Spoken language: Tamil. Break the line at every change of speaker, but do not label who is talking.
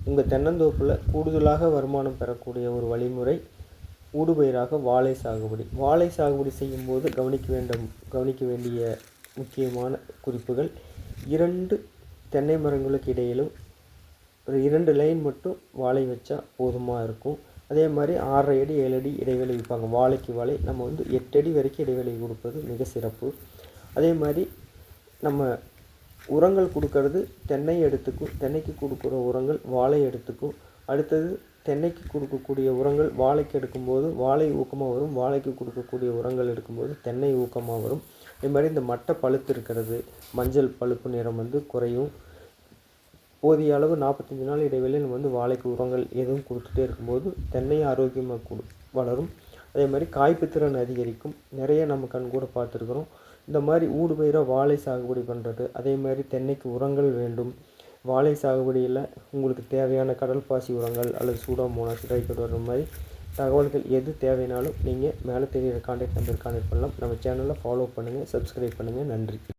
உங்கள் தென்னந்தோப்பில் கூடுதலாக வருமானம் பெறக்கூடிய ஒரு வழிமுறை ஊடுபயிராக வாழை சாகுபடி. வாழை சாகுபடி செய்யும்போது கவனிக்க வேண்டிய முக்கியமான குறிப்புகள், 2 தென்னை மரங்களுக்கு இடையிலும் ஒரு 2 லைன் மட்டும் வாழை வச்சா போதுமாக இருக்கும். அதே மாதிரி 6.5 அடி 7 அடி இடைவெளி வைப்பாங்க. வாழைக்கு வாழை நம்ம 8 அடி வரைக்கும் இடைவெளி கொடுப்பது மிக சிறப்பு. அதே மாதிரி நம்ம உரங்கள் கொடுக்கறது தென்னைக்கு கொடுக்குற உரங்கள் வாழை எடுத்துக்கும். அடுத்தது தென்னைக்கு கொடுக்கக்கூடிய உரங்கள் வாழைக்கு எடுக்கும்போது வாழை ஊக்கமாக வரும், வாழைக்கு கொடுக்கக்கூடிய உரங்கள் எடுக்கும்போது தென்னை ஊக்கமாக வரும். அதே மாதிரி இந்த மட்டை பழுத்து இருக்கிறது, மஞ்சள் பழுப்பு நிறம் குறையும். போதிய அளவு 45 நாள் இடைவெளியில் நம்ம வாழைக்கு உரங்கள் எதுவும் கொடுத்துட்டே இருக்கும்போது தென்னை ஆரோக்கியமாக வளரும். அதே மாதிரி காய்ப்பு திறன் அதிகரிக்கும். நிறைய நம்ம கண்கூட பார்த்துருக்குறோம். இந்த மாதிரி ஊடுபயிராக வாழை சாகுபடி பண்ணுறது. அதே மாதிரி தென்னைக்கு உரங்கள் வேண்டும். வாழை சாகுபடியில் உங்களுக்கு தேவையான கடல் பாசி உரங்கள் அல்லது சூடோமோனாஸ், ட்ரைகோடர்மா மாதிரி தகவல்கள் எது தேவைனாலும் நீங்கள் மேலே தெரிகிற கான்டாக்ட் நம்பர் கான்டாக்ட் பண்ணலாம். நம்ம சேனலில் ஃபாலோ பண்ணுங்கள், சப்ஸ்கிரைப் பண்ணுங்கள். நன்றி.